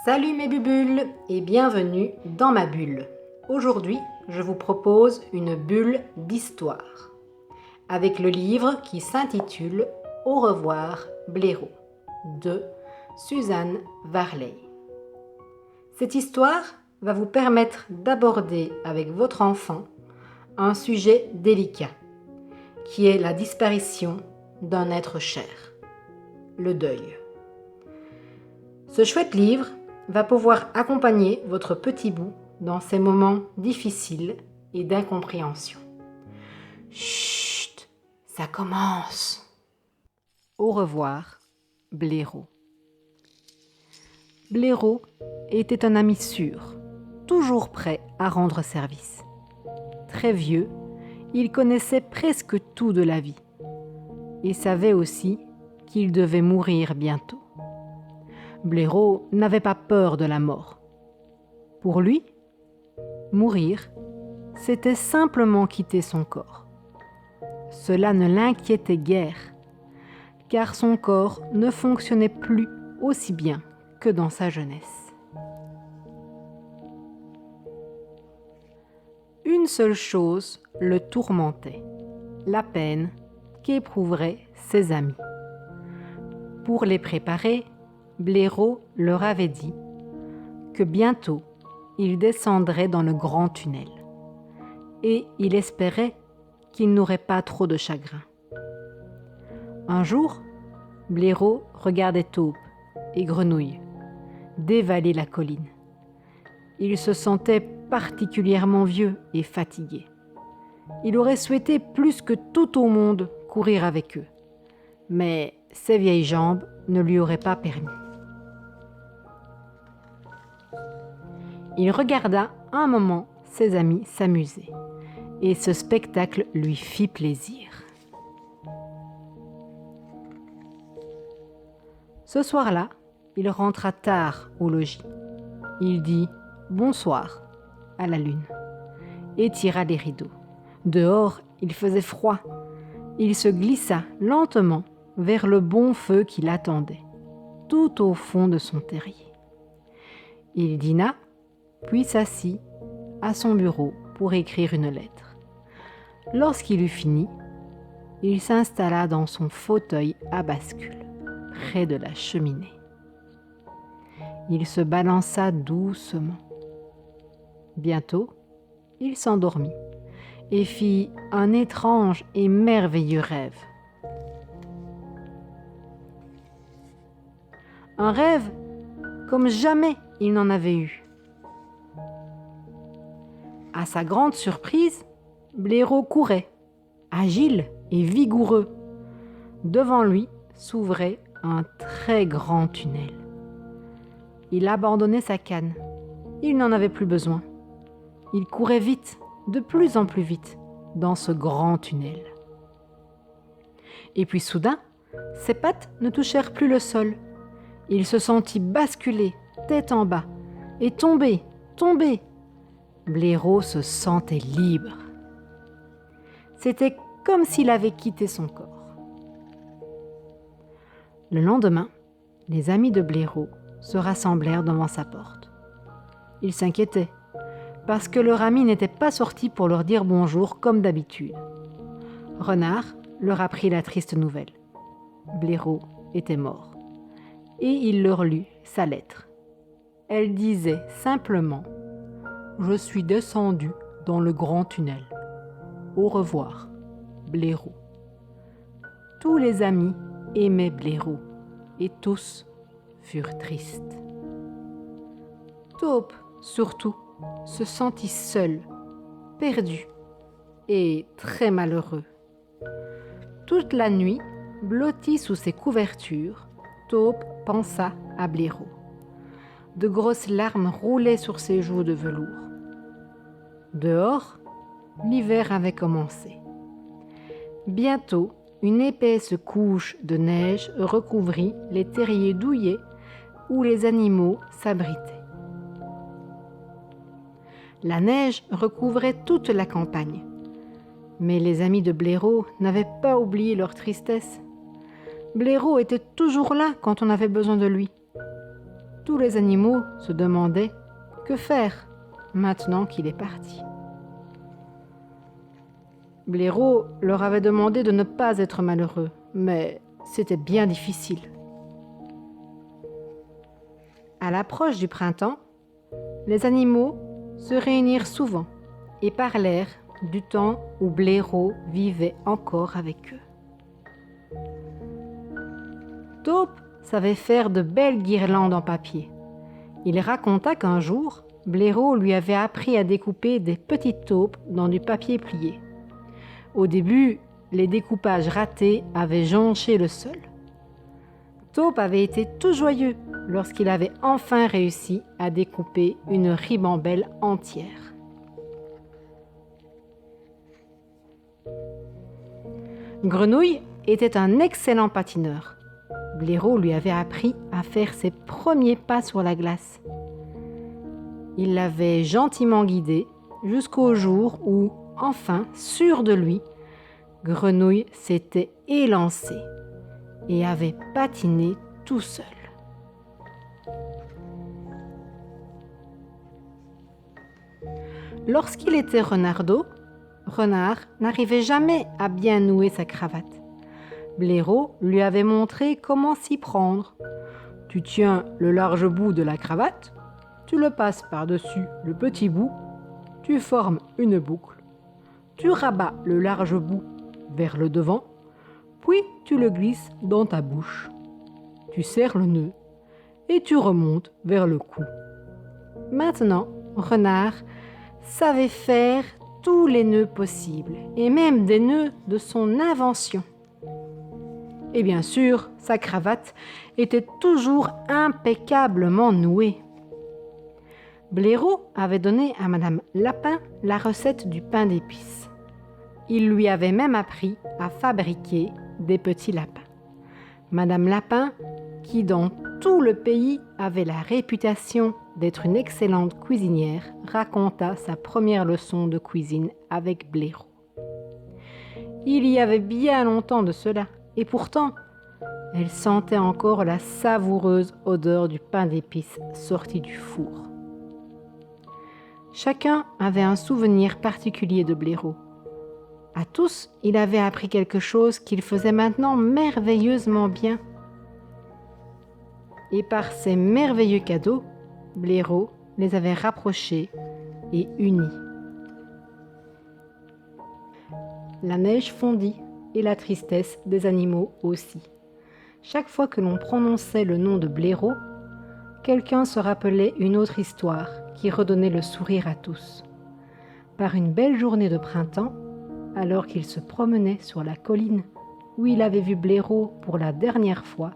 Salut mes bubules et bienvenue dans ma bulle. Aujourd'hui, je vous propose une bulle d'histoire avec le livre qui s'intitule Au revoir Blaireau de Suzanne Varley. Cette histoire va vous permettre d'aborder avec votre enfant un sujet délicat qui est la disparition d'un être cher, le deuil. Ce chouette livre va pouvoir accompagner votre petit bout dans ces moments difficiles et d'incompréhension. Chut, ça commence. Au revoir, Blaireau. Blaireau était un ami sûr, toujours prêt à rendre service. Très vieux, il connaissait presque tout de la vie et savait aussi qu'il devait mourir bientôt. Blaireau n'avait pas peur de la mort. Pour lui, mourir, c'était simplement quitter son corps. Cela ne l'inquiétait guère, car son corps ne fonctionnait plus aussi bien que dans sa jeunesse. Une seule chose le tourmentait, la peine qu'éprouveraient ses amis. Pour les préparer, Blaireau leur avait dit que bientôt il descendrait dans le grand tunnel et il espérait qu'il n'aurait pas trop de chagrin. Un jour, Blaireau regardait Taupe et Grenouille dévaler la colline. Il se sentait particulièrement vieux et fatigué. Il aurait souhaité plus que tout au monde courir avec eux, mais ses vieilles jambes ne lui auraient pas permis. Il regarda un moment ses amis s'amuser, et ce spectacle lui fit plaisir. Ce soir-là, il rentra tard au logis. Il dit « bonsoir » à la lune et tira les rideaux. Dehors, il faisait froid. Il se glissa lentement vers le bon feu qui l'attendait, tout au fond de son terrier. Il dîna, puis s'assit à son bureau pour écrire une lettre. Lorsqu'il eut fini, il s'installa dans son fauteuil à bascule, près de la cheminée. Il se balança doucement. Bientôt, il s'endormit et fit un étrange et merveilleux rêve. Un rêve comme jamais il n'en avait eu. À sa grande surprise, Blaireau courait, agile et vigoureux. Devant lui s'ouvrait un très grand tunnel. Il abandonnait sa canne. Il n'en avait plus besoin. Il courait vite, de plus en plus vite, dans ce grand tunnel. Et puis soudain, ses pattes ne touchèrent plus le sol. Il se sentit basculer, tête en bas, et tomber. Blaireau se sentait libre. C'était comme s'il avait quitté son corps. Le lendemain, les amis de Blaireau se rassemblèrent devant sa porte. Ils s'inquiétaient, parce que leur ami n'était pas sorti pour leur dire bonjour comme d'habitude. Renard leur apprit la triste nouvelle. Blaireau était mort. Et il leur lut sa lettre. Elle disait simplement « Je suis descendu dans le grand tunnel. Au revoir, Blaireau. » Tous les amis aimaient Blaireau et tous furent tristes. Taupe, surtout, se sentit seul, perdu et très malheureux. Toute la nuit, blotti sous ses couvertures, Taupe pensa à Blaireau. De grosses larmes roulaient sur ses joues de velours. Dehors, l'hiver avait commencé. Bientôt, une épaisse couche de neige recouvrit les terriers douillets où les animaux s'abritaient. La neige recouvrait toute la campagne. Mais les amis de Blaireau n'avaient pas oublié leur tristesse. Blaireau était toujours là quand on avait besoin de lui. Tous les animaux se demandaient que faire maintenant qu'il est parti. Blaireau leur avait demandé de ne pas être malheureux, mais c'était bien difficile. À l'approche du printemps, les animaux se réunirent souvent et parlèrent du temps où Blaireau vivait encore avec eux. Taupe savait faire de belles guirlandes en papier. Il raconta qu'un jour, Blaireau lui avait appris à découper des petites taupes dans du papier plié. Au début, les découpages ratés avaient jonché le sol. Taupe avait été tout joyeux lorsqu'il avait enfin réussi à découper une ribambelle entière. Grenouille était un excellent patineur. Blaireau lui avait appris à faire ses premiers pas sur la glace. Il l'avait gentiment guidé jusqu'au jour où, enfin, sûr de lui, Grenouille s'était élancé et avait patiné tout seul. Lorsqu'il était renardeau, Renard n'arrivait jamais à bien nouer sa cravate. Blaireau lui avait montré comment s'y prendre. Tu tiens le large bout de la cravate, tu le passes par-dessus le petit bout, tu formes une boucle, tu rabats le large bout vers le devant, puis tu le glisses dans ta bouche. Tu serres le nœud et tu remontes vers le cou. Maintenant, Renard savait faire tous les nœuds possibles et même des nœuds de son invention. Et bien sûr, sa cravate était toujours impeccablement nouée. Blaireau avait donné à Madame Lapin la recette du pain d'épices. Il lui avait même appris à fabriquer des petits lapins. Madame Lapin, qui dans tout le pays avait la réputation d'être une excellente cuisinière, raconta sa première leçon de cuisine avec Blaireau. Il y avait bien longtemps de cela, et pourtant, elle sentait encore la savoureuse odeur du pain d'épices sorti du four. Chacun avait un souvenir particulier de Blaireau. À tous, il avait appris quelque chose qu'il faisait maintenant merveilleusement bien. Et par ces merveilleux cadeaux, Blaireau les avait rapprochés et unis. La neige fondit et la tristesse des animaux aussi. Chaque fois que l'on prononçait le nom de Blaireau, quelqu'un se rappelait une autre histoire qui redonnait le sourire à tous. Par une belle journée de printemps, alors qu'il se promenait sur la colline où il avait vu Blaireau pour la dernière fois,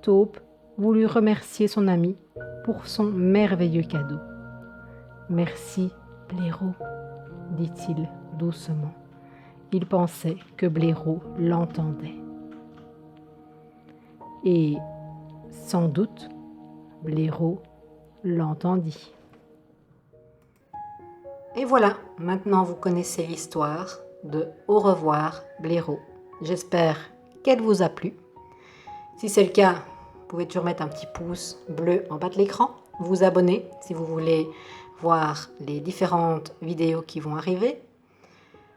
Taupe voulut remercier son ami pour son merveilleux cadeau. « Merci, Blaireau, dit-il doucement. Il pensait que Blaireau l'entendait. Et, sans doute, Blaireau l'entendit. Et voilà, maintenant vous connaissez l'histoire de Au revoir Blaireau. J'espère qu'elle vous a plu. Si c'est le cas, vous pouvez toujours mettre un petit pouce bleu en bas de l'écran, vous abonner si vous voulez voir les différentes vidéos qui vont arriver.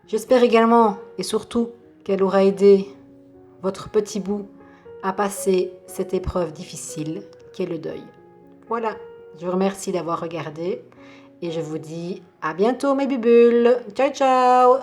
J'espère également et surtout qu'elle aura aidé votre petit bout à passer cette épreuve difficile qu'est le deuil. Voilà, je vous remercie d'avoir regardé et je vous dis à bientôt mes bubules. Ciao ciao!